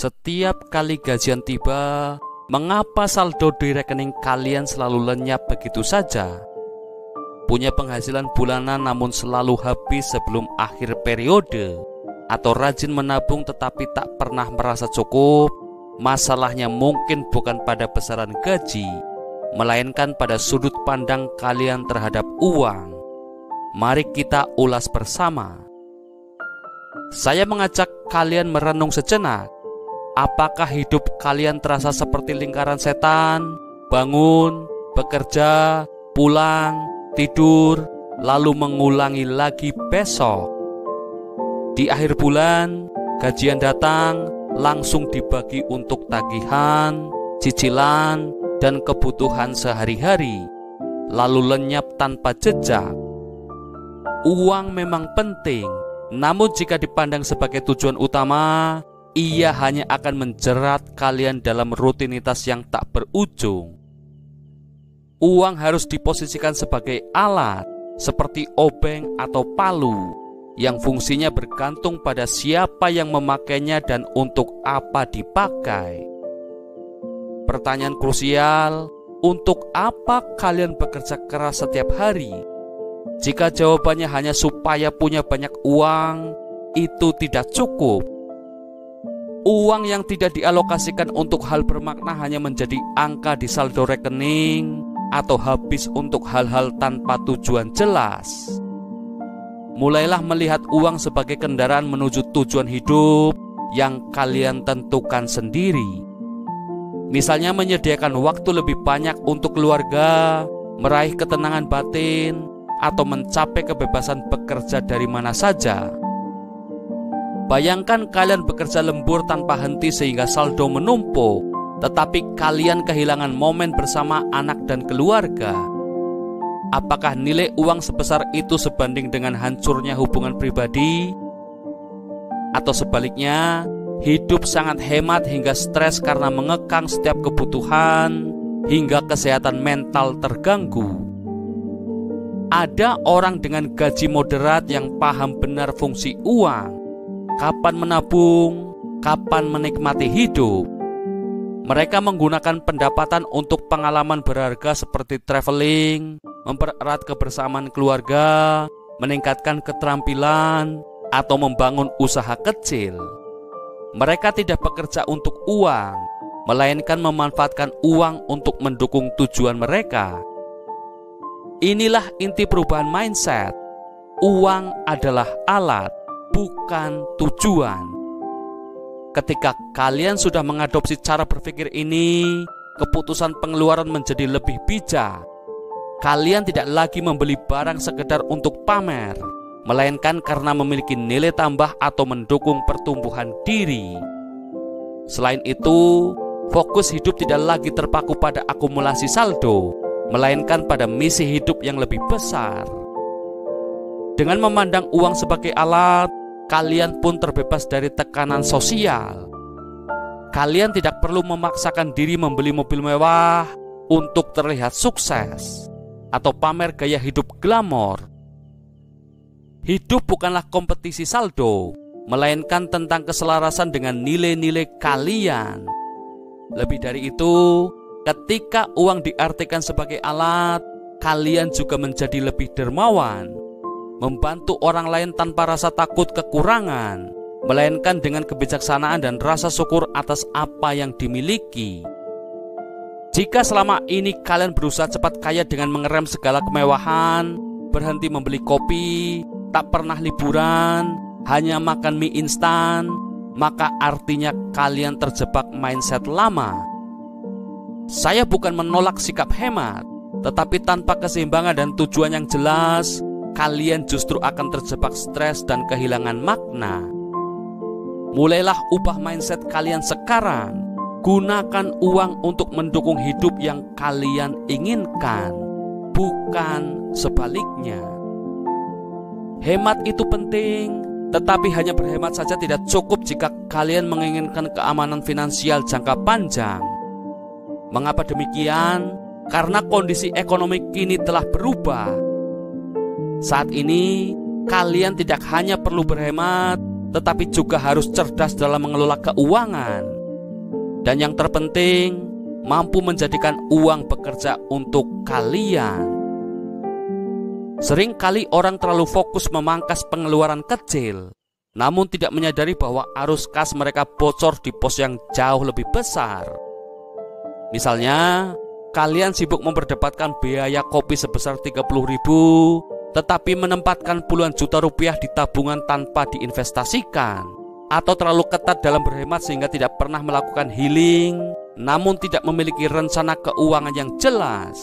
Setiap kali gajian tiba, mengapa saldo di rekening kalian selalu lenyap begitu saja? Punya penghasilan bulanan namun selalu habis sebelum akhir periode, atau rajin menabung tetapi tak pernah merasa cukup? Masalahnya mungkin bukan pada besaran gaji, melainkan pada sudut pandang kalian terhadap uang. Mari kita ulas bersama. Saya mengajak kalian merenung sejenak. Apakah hidup kalian terasa seperti lingkaran setan? Bangun, bekerja, pulang, tidur, lalu mengulangi lagi besok. Di akhir bulan, gajian datang, langsung dibagi untuk tagihan, cicilan, dan kebutuhan sehari-hari, lalu lenyap tanpa jejak. Uang memang penting, namun jika dipandang sebagai tujuan utama, ia hanya akan menjerat kalian dalam rutinitas yang tak berujung. Uang harus diposisikan sebagai alat, seperti obeng atau palu, yang fungsinya bergantung pada siapa yang memakainya dan untuk apa dipakai. Pertanyaan krusial, untuk apa kalian bekerja keras setiap hari? Jika jawabannya hanya supaya punya banyak uang, itu tidak cukup. Uang yang tidak dialokasikan untuk hal bermakna hanya menjadi angka di saldo rekening atau habis untuk hal-hal tanpa tujuan jelas. Mulailah melihat uang sebagai kendaraan menuju tujuan hidup yang kalian tentukan sendiri. Misalnya menyediakan waktu lebih banyak untuk keluarga, meraih ketenangan batin, atau mencapai kebebasan bekerja dari mana saja. Bayangkan kalian bekerja lembur tanpa henti sehingga saldo menumpuk, tetapi kalian kehilangan momen bersama anak dan keluarga. Apakah nilai uang sebesar itu sebanding dengan hancurnya hubungan pribadi? Atau sebaliknya, hidup sangat hemat hingga stres karena mengekang setiap kebutuhan, hingga kesehatan mental terganggu. Ada orang dengan gaji moderat yang paham benar fungsi uang, kapan menabung, kapan menikmati hidup. Mereka menggunakan pendapatan untuk pengalaman berharga seperti traveling, mempererat kebersamaan keluarga, meningkatkan keterampilan, atau membangun usaha kecil. Mereka tidak bekerja untuk uang, melainkan memanfaatkan uang untuk mendukung tujuan mereka. Inilah inti perubahan mindset. Uang adalah alat, bukan tujuan. Ketika kalian sudah mengadopsi cara berpikir ini, keputusan pengeluaran menjadi lebih bijak. Kalian tidak lagi membeli barang sekedar untuk pamer, melainkan karena memiliki nilai tambah atau mendukung pertumbuhan diri. Selain itu, fokus hidup tidak lagi terpaku pada akumulasi saldo, melainkan pada misi hidup yang lebih besar. Dengan memandang uang sebagai alat, kalian pun terbebas dari tekanan sosial. Kalian tidak perlu memaksakan diri membeli mobil mewah untuk terlihat sukses atau pamer gaya hidup glamor. Hidup bukanlah kompetisi saldo, melainkan tentang keselarasan dengan nilai-nilai kalian. Lebih dari itu, ketika uang diartikan sebagai alat, kalian juga menjadi lebih dermawan, membantu orang lain tanpa rasa takut kekurangan, melainkan dengan kebijaksanaan dan rasa syukur atas apa yang dimiliki. Jika selama ini kalian berusaha cepat kaya dengan mengerem segala kemewahan, berhenti membeli kopi, tak pernah liburan, hanya makan mie instan, maka artinya kalian terjebak mindset lama. Saya bukan menolak sikap hemat, tetapi tanpa keseimbangan dan tujuan yang jelas, kalian justru akan terjebak stres dan kehilangan makna. Mulailah ubah mindset kalian sekarang. Gunakan uang untuk mendukung hidup yang kalian inginkan, bukan sebaliknya. Hemat itu penting, tetapi hanya berhemat saja tidak cukup jika kalian menginginkan keamanan finansial jangka panjang. Mengapa demikian? Karena kondisi ekonomi kini telah berubah. Saat ini, kalian tidak hanya perlu berhemat, tetapi juga harus cerdas dalam mengelola keuangan. Dan yang terpenting, mampu menjadikan uang bekerja untuk kalian. Seringkali orang terlalu fokus memangkas pengeluaran kecil, namun tidak menyadari bahwa arus kas mereka bocor di pos yang jauh lebih besar. Misalnya, kalian sibuk memperdebatkan biaya kopi sebesar 30.000, tetapi menempatkan puluhan juta rupiah di tabungan tanpa diinvestasikan, atau terlalu ketat dalam berhemat sehingga tidak pernah melakukan healing, namun tidak memiliki rencana keuangan yang jelas.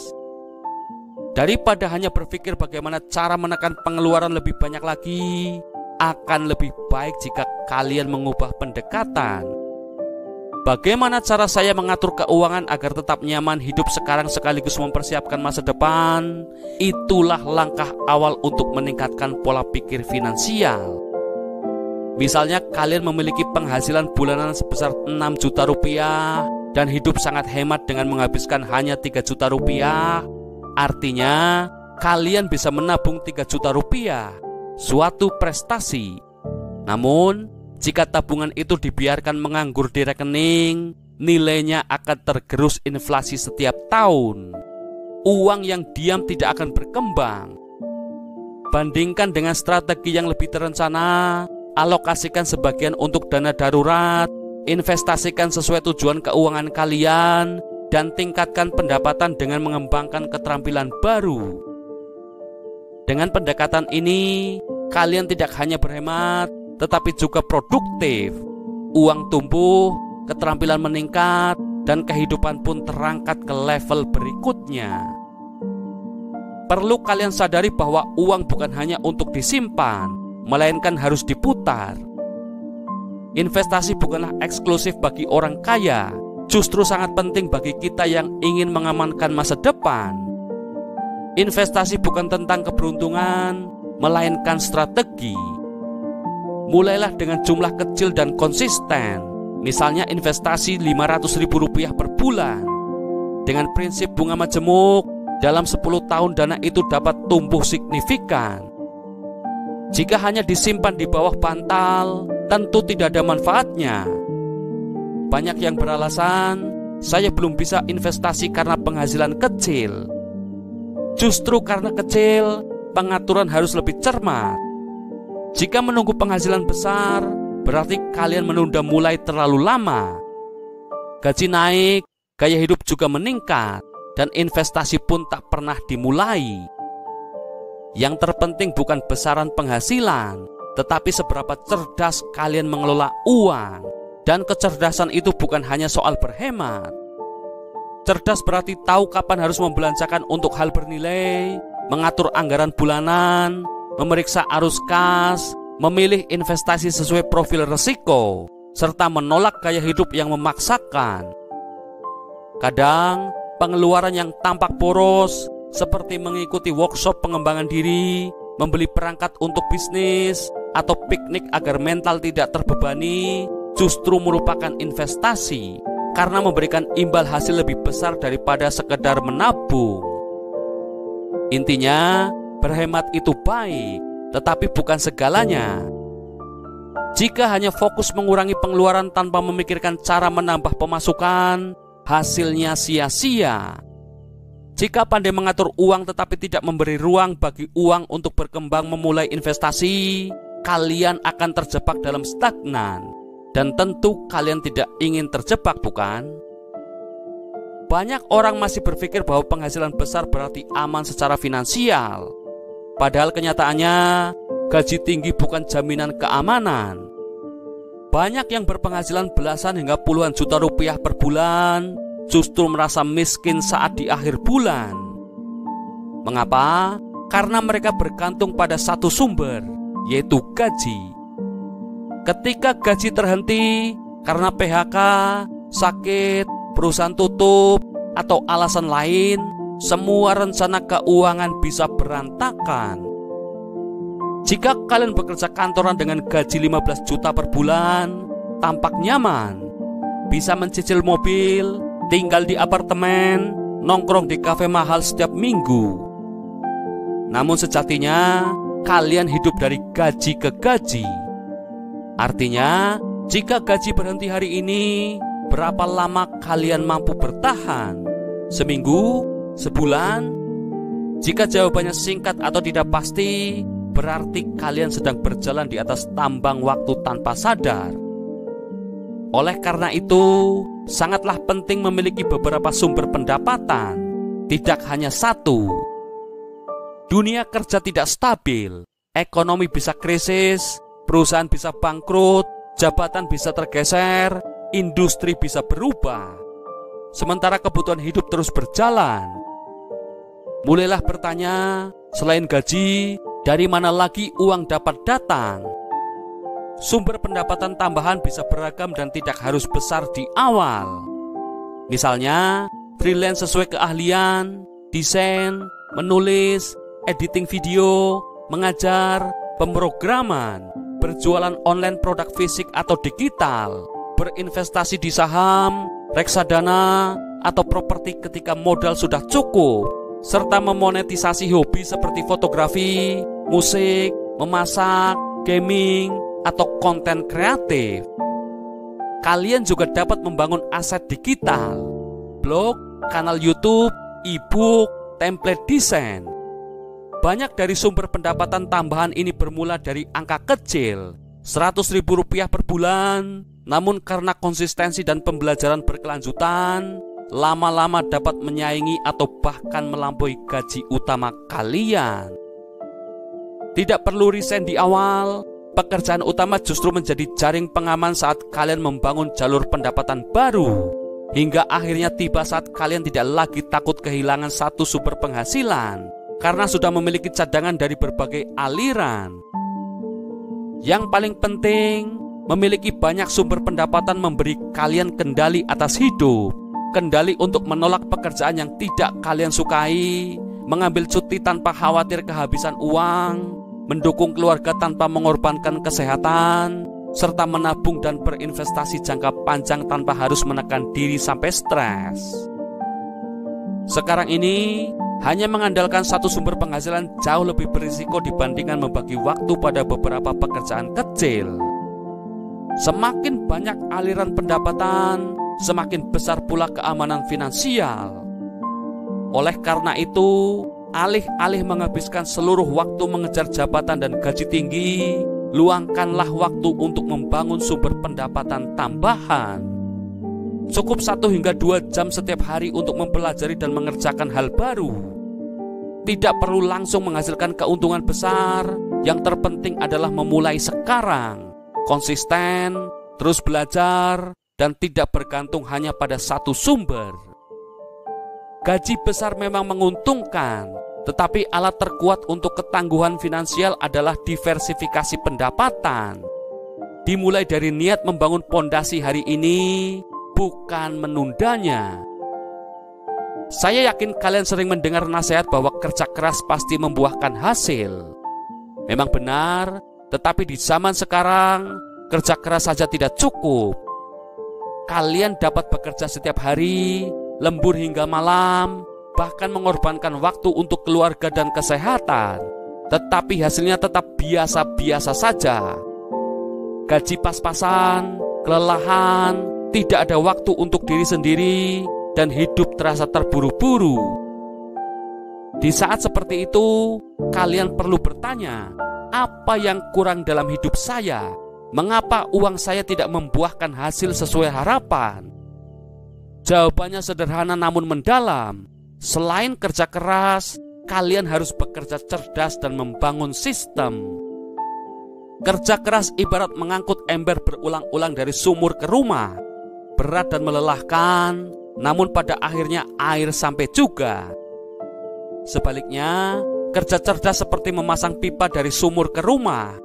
Daripada hanya berpikir bagaimana cara menekan pengeluaran lebih banyak lagi, akan lebih baik jika kalian mengubah pendekatan. Bagaimana cara saya mengatur keuangan agar tetap nyaman hidup sekarang sekaligus mempersiapkan masa depan? Itulah langkah awal untuk meningkatkan pola pikir finansial. Misalnya kalian memiliki penghasilan bulanan sebesar 6 juta rupiah dan hidup sangat hemat dengan menghabiskan hanya 3 juta rupiah. Artinya kalian bisa menabung 3 juta rupiah, suatu prestasi. Namun jika tabungan itu dibiarkan menganggur di rekening, nilainya akan tergerus inflasi setiap tahun. Uang yang diam tidak akan berkembang. Bandingkan dengan strategi yang lebih terencana. Alokasikan sebagian untuk dana darurat, investasikan sesuai tujuan keuangan kalian, dan tingkatkan pendapatan dengan mengembangkan keterampilan baru. Dengan pendekatan ini, kalian tidak hanya berhemat, tetapi juga produktif. Uang tumbuh, keterampilan meningkat, dan kehidupan pun terangkat ke level berikutnya. Perlu kalian sadari bahwa uang bukan hanya untuk disimpan, melainkan harus diputar. Investasi bukanlah eksklusif bagi orang kaya, justru sangat penting bagi kita yang ingin mengamankan masa depan. Investasi bukan tentang keberuntungan, melainkan strategi. Mulailah dengan jumlah kecil dan konsisten. Misalnya investasi Rp500.000 per bulan. Dengan prinsip bunga majemuk, dalam 10 tahun dana itu dapat tumbuh signifikan. Jika hanya disimpan di bawah bantal, tentu tidak ada manfaatnya. Banyak yang beralasan, saya belum bisa investasi karena penghasilan kecil. Justru karena kecil, pengaturan harus lebih cermat. Jika menunggu penghasilan besar, berarti kalian menunda mulai terlalu lama. Gaji naik, gaya hidup juga meningkat, dan investasi pun tak pernah dimulai. Yang terpenting bukan besaran penghasilan, tetapi seberapa cerdas kalian mengelola uang. Dan kecerdasan itu bukan hanya soal berhemat. Cerdas berarti tahu kapan harus membelanjakan untuk hal bernilai, mengatur anggaran bulanan, memeriksa arus kas, memilih investasi sesuai profil risiko, serta menolak gaya hidup yang memaksakan. Kadang pengeluaran yang tampak boros, seperti mengikuti workshop pengembangan diri, membeli perangkat untuk bisnis, atau piknik agar mental tidak terbebani, justru merupakan investasi karena memberikan imbal hasil lebih besar daripada sekedar menabung. Intinya, berhemat itu baik, tetapi bukan segalanya. Jika hanya fokus mengurangi pengeluaran tanpa memikirkan cara menambah pemasukan, hasilnya sia-sia. Jika pandai mengatur uang tetapi tidak memberi ruang bagi uang untuk berkembang memulai investasi, kalian akan terjebak dalam stagnan. Dan tentu kalian tidak ingin terjebak, bukan? Banyak orang masih berpikir bahwa penghasilan besar berarti aman secara finansial. Padahal kenyataannya, gaji tinggi bukan jaminan keamanan. Banyak yang berpenghasilan belasan hingga puluhan juta rupiah per bulan justru merasa miskin saat di akhir bulan. Mengapa? Karena mereka bergantung pada satu sumber, yaitu gaji. Ketika gaji terhenti karena PHK, sakit, perusahaan tutup, atau alasan lain, semua rencana keuangan bisa berantakan. Jika kalian bekerja kantoran dengan gaji 15 juta per bulan, tampak nyaman, bisa mencicil mobil, tinggal di apartemen, nongkrong di kafe mahal setiap minggu. Namun sejatinya, kalian hidup dari gaji ke gaji. Artinya, jika gaji berhenti hari ini, berapa lama kalian mampu bertahan? Seminggu? Sebulan? Jika jawabannya singkat atau tidak pasti, berarti kalian sedang berjalan di atas tambang waktu tanpa sadar. Oleh karena itu, sangatlah penting memiliki beberapa sumber pendapatan, tidak hanya satu. Dunia kerja tidak stabil, ekonomi bisa krisis, perusahaan bisa bangkrut, jabatan bisa tergeser, industri bisa berubah. Sementara kebutuhan hidup terus berjalan. Mulailah bertanya, selain gaji, dari mana lagi uang dapat datang? Sumber pendapatan tambahan bisa beragam dan tidak harus besar di awal. Misalnya, freelance sesuai keahlian, desain, menulis, editing video, mengajar, pemrograman, berjualan online produk fisik atau digital, berinvestasi di saham, reksadana, atau properti ketika modal sudah cukup, serta memonetisasi hobi seperti fotografi, musik, memasak, gaming, atau konten kreatif. Kalian juga dapat membangun aset digital, blog, kanal YouTube, e-book, template desain. Banyak dari sumber pendapatan tambahan ini bermula dari angka kecil, Rp100.000 per bulan, namun karena konsistensi dan pembelajaran berkelanjutan, lama-lama dapat menyaingi atau bahkan melampaui gaji utama kalian. Tidak perlu resign di awal, pekerjaan utama justru menjadi jaring pengaman saat kalian membangun jalur pendapatan baru, hingga akhirnya tiba saat kalian tidak lagi takut kehilangan satu sumber penghasilan, karena sudah memiliki cadangan dari berbagai aliran. Yang paling penting, memiliki banyak sumber pendapatan memberi kalian kendali atas hidup, kendali untuk menolak pekerjaan yang tidak kalian sukai, mengambil cuti tanpa khawatir kehabisan uang, mendukung keluarga tanpa mengorbankan kesehatan, serta menabung dan berinvestasi jangka panjang tanpa harus menekan diri sampai stres. Sekarang ini, hanya mengandalkan satu sumber penghasilan jauh lebih berisiko dibandingkan membagi waktu pada beberapa pekerjaan kecil. Semakin banyak aliran pendapatan, semakin besar pula keamanan finansial. Oleh karena itu, alih-alih menghabiskan seluruh waktu mengejar jabatan dan gaji tinggi, luangkanlah waktu untuk membangun sumber pendapatan tambahan. Cukup 1 hingga 2 jam setiap hari untuk mempelajari dan mengerjakan hal baru. Tidak perlu langsung menghasilkan keuntungan besar, yang terpenting adalah memulai sekarang, konsisten, terus belajar, dan tidak bergantung hanya pada satu sumber. Gaji besar memang menguntungkan, tetapi alat terkuat untuk ketangguhan finansial adalah diversifikasi pendapatan. Dimulai dari niat membangun pondasi hari ini, bukan menundanya. Saya yakin kalian sering mendengar nasihat bahwa kerja keras pasti membuahkan hasil. Memang benar, tetapi di zaman sekarang, kerja keras saja tidak cukup. Kalian dapat bekerja setiap hari, lembur hingga malam, bahkan mengorbankan waktu untuk keluarga dan kesehatan, tetapi hasilnya tetap biasa-biasa saja. Gaji pas-pasan, kelelahan, tidak ada waktu untuk diri sendiri, dan hidup terasa terburu-buru. Di saat seperti itu, kalian perlu bertanya, apa yang kurang dalam hidup saya? Mengapa uang saya tidak membuahkan hasil sesuai harapan? Jawabannya sederhana namun mendalam. Selain kerja keras, kalian harus bekerja cerdas dan membangun sistem. Kerja keras ibarat mengangkut ember berulang-ulang dari sumur ke rumah. Berat dan melelahkan, namun pada akhirnya air sampai juga. Sebaliknya, kerja cerdas seperti memasang pipa dari sumur ke rumah.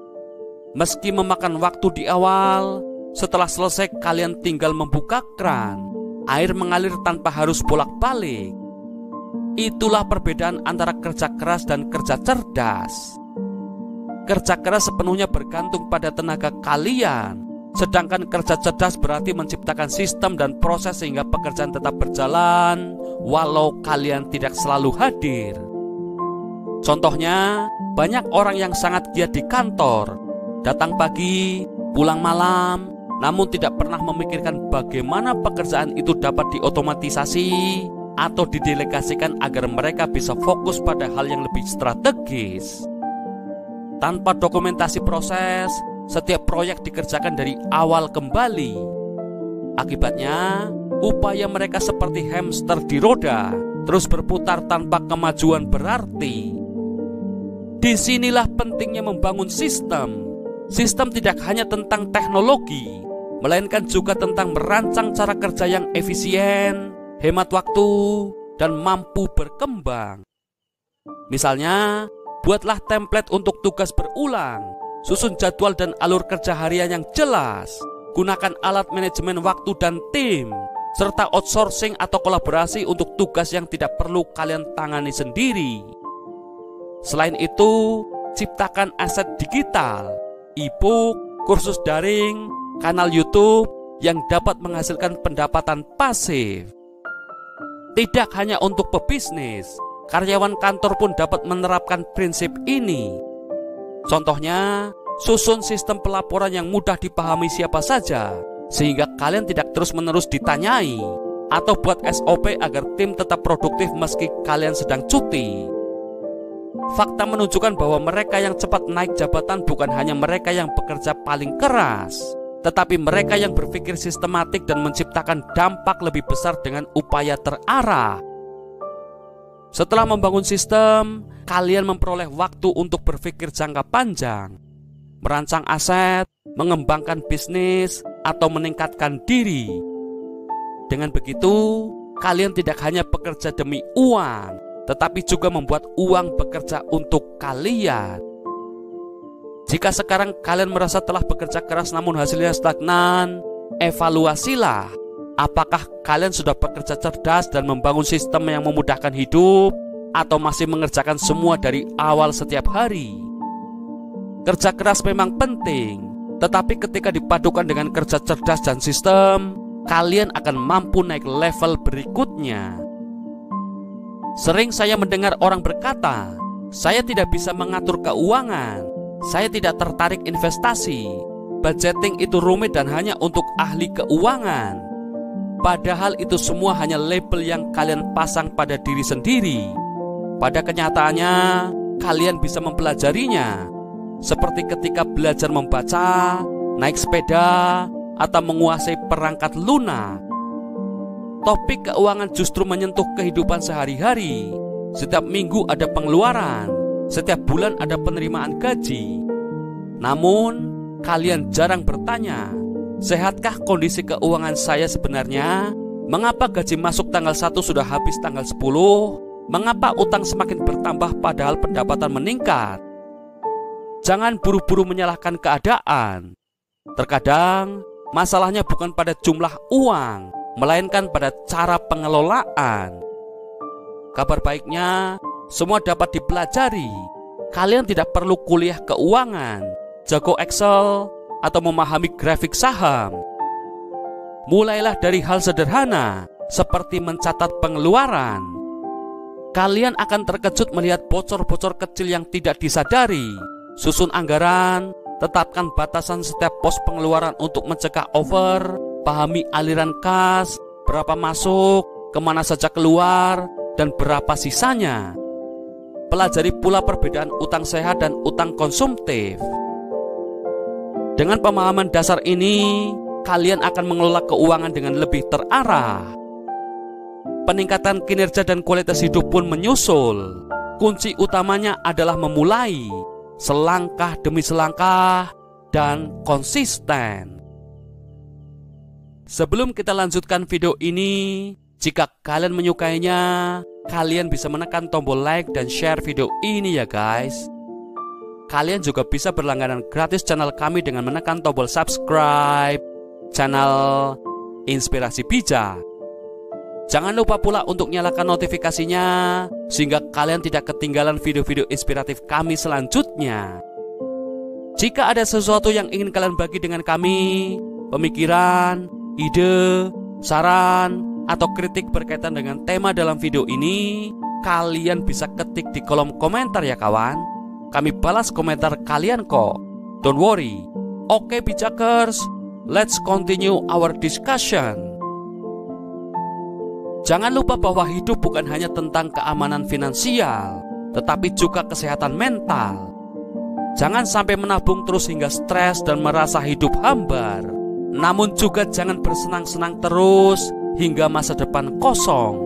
Meski memakan waktu di awal, setelah selesai kalian tinggal membuka kran. Air mengalir tanpa harus bolak-balik. Itulah perbedaan antara kerja keras dan kerja cerdas. Kerja keras sepenuhnya bergantung pada tenaga kalian, sedangkan kerja cerdas berarti menciptakan sistem dan proses sehingga pekerjaan tetap berjalan walau kalian tidak selalu hadir. Contohnya, banyak orang yang sangat giat di kantor, datang pagi, pulang malam, namun tidak pernah memikirkan bagaimana pekerjaan itu dapat diotomatisasi atau didelegasikan agar mereka bisa fokus pada hal yang lebih strategis. Tanpa dokumentasi proses, setiap proyek dikerjakan dari awal kembali. Akibatnya, upaya mereka seperti hamster di roda, terus berputar tanpa kemajuan berarti. Disinilah pentingnya membangun sistem. Sistem tidak hanya tentang teknologi, melainkan juga tentang merancang cara kerja yang efisien, hemat waktu, dan mampu berkembang. Misalnya, buatlah template untuk tugas berulang, susun jadwal dan alur kerja harian yang jelas, gunakan alat manajemen waktu dan tim, serta outsourcing atau kolaborasi untuk tugas yang tidak perlu kalian tangani sendiri. Selain itu, ciptakan aset digital, e-book, kursus daring, kanal YouTube yang dapat menghasilkan pendapatan pasif. Tidak hanya untuk pebisnis, karyawan kantor pun dapat menerapkan prinsip ini. Contohnya, susun sistem pelaporan yang mudah dipahami siapa saja, sehingga kalian tidak terus-menerus ditanyai, atau buat SOP agar tim tetap produktif meski kalian sedang cuti. Fakta menunjukkan bahwa mereka yang cepat naik jabatan bukan hanya mereka yang bekerja paling keras, tetapi mereka yang berpikir sistematik dan menciptakan dampak lebih besar dengan upaya terarah. Setelah membangun sistem, kalian memperoleh waktu untuk berpikir jangka panjang, merancang aset, mengembangkan bisnis, atau meningkatkan diri. Dengan begitu, kalian tidak hanya bekerja demi uang, tetapi juga membuat uang bekerja untuk kalian. Jika sekarang kalian merasa telah bekerja keras namun hasilnya stagnan, evaluasilah. Apakah kalian sudah bekerja cerdas dan membangun sistem yang memudahkan hidup, atau masih mengerjakan semua dari awal setiap hari? Kerja keras memang penting, tetapi ketika dipadukan dengan kerja cerdas dan sistem, kalian akan mampu naik level berikutnya. Sering saya mendengar orang berkata, "Saya tidak bisa mengatur keuangan, saya tidak tertarik investasi, budgeting itu rumit dan hanya untuk ahli keuangan." Padahal itu semua hanya label yang kalian pasang pada diri sendiri. Pada kenyataannya, kalian bisa mempelajarinya, seperti ketika belajar membaca, naik sepeda, atau menguasai perangkat lunak. Topik keuangan justru menyentuh kehidupan sehari-hari. Setiap minggu ada pengeluaran, setiap bulan ada penerimaan gaji. Namun, kalian jarang bertanya, sehatkah kondisi keuangan saya sebenarnya? Mengapa gaji masuk tanggal 1 sudah habis tanggal 10? Mengapa utang semakin bertambah padahal pendapatan meningkat? Jangan buru-buru menyalahkan keadaan. Terkadang, masalahnya bukan pada jumlah uang, melainkan pada cara pengelolaan. Kabar baiknya, semua dapat dipelajari. Kalian tidak perlu kuliah keuangan, jago Excel, atau memahami grafik saham. Mulailah dari hal sederhana, seperti mencatat pengeluaran. Kalian akan terkejut melihat bocor-bocor kecil yang tidak disadari. Susun anggaran, tetapkan batasan setiap pos pengeluaran untuk mencegah over, pahami aliran kas, berapa masuk, kemana saja keluar, dan berapa sisanya. Pelajari pula perbedaan utang sehat dan utang konsumtif. Dengan pemahaman dasar ini, kalian akan mengelola keuangan dengan lebih terarah. Peningkatan kinerja dan kualitas hidup pun menyusul. Kunci utamanya adalah memulai, selangkah demi selangkah, dan konsisten. Sebelum kita lanjutkan video ini, jika kalian menyukainya, kalian bisa menekan tombol like dan share video ini ya guys. Kalian juga bisa berlangganan gratis channel kami dengan menekan tombol subscribe channel Inspirasi Bijak. Jangan lupa pula untuk nyalakan notifikasinya sehingga kalian tidak ketinggalan video-video inspiratif kami selanjutnya. Jika ada sesuatu yang ingin kalian bagi dengan kami, pemikiran, ide, saran, atau kritik berkaitan dengan tema dalam video ini, kalian bisa ketik di kolom komentar ya kawan. Kami balas komentar kalian kok. Don't worry, Oke bijakers, let's continue our discussion. Jangan lupa bahwa hidup bukan hanya tentang keamanan finansial, tetapi juga kesehatan mental. Jangan sampai menabung terus hingga stres dan merasa hidup hambar. Namun juga jangan bersenang-senang terus hingga masa depan kosong.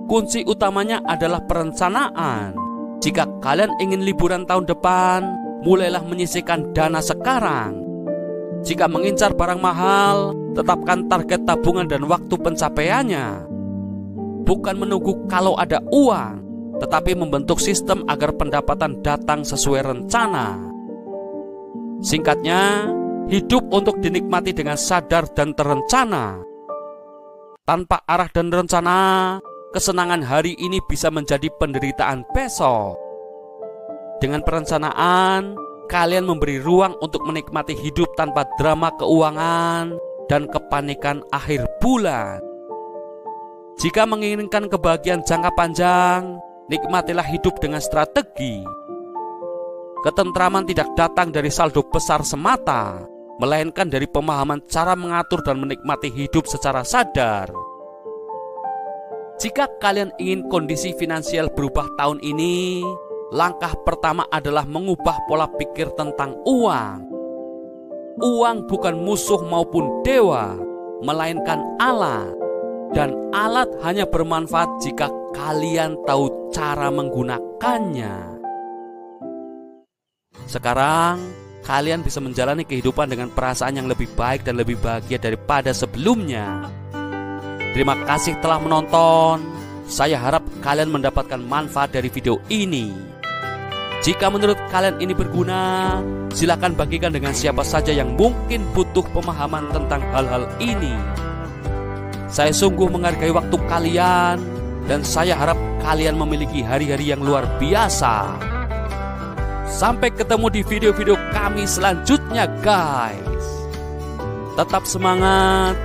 Kunci utamanya adalah perencanaan. Jika kalian ingin liburan tahun depan, mulailah menyisihkan dana sekarang. Jika mengincar barang mahal, tetapkan target tabungan dan waktu pencapaiannya. Bukan menunggu kalau ada uang, tetapi membentuk sistem agar pendapatan datang sesuai rencana. Singkatnya, hidup untuk dinikmati dengan sadar dan terencana. Tanpa arah dan rencana, kesenangan hari ini bisa menjadi penderitaan besok. Dengan perencanaan, kalian memberi ruang untuk menikmati hidup tanpa drama keuangan dan kepanikan akhir bulan. Jika menginginkan kebahagiaan jangka panjang, nikmatilah hidup dengan strategi. Ketentraman tidak datang dari saldo besar semata, melainkan dari pemahaman cara mengatur dan menikmati hidup secara sadar. Jika kalian ingin kondisi finansial berubah tahun ini, langkah pertama adalah mengubah pola pikir tentang uang. Uang bukan musuh maupun dewa, melainkan alat. Dan alat hanya bermanfaat jika kalian tahu cara menggunakannya. Sekarang, kalian bisa menjalani kehidupan dengan perasaan yang lebih baik dan lebih bahagia daripada sebelumnya. Terima kasih telah menonton. Saya harap kalian mendapatkan manfaat dari video ini. Jika menurut kalian ini berguna, silakan bagikan dengan siapa saja yang mungkin butuh pemahaman tentang hal-hal ini. Saya sungguh menghargai waktu kalian, dan saya harap kalian memiliki hari-hari yang luar biasa. Sampai ketemu di video-video kami selanjutnya, guys. Tetap semangat,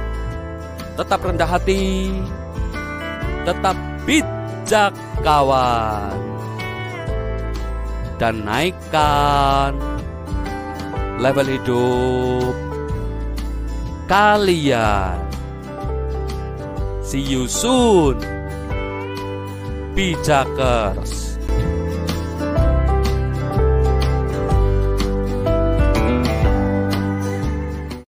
tetap rendah hati, tetap bijak, kawan. Dan naikkan level hidup kalian. See you soon, bijakers.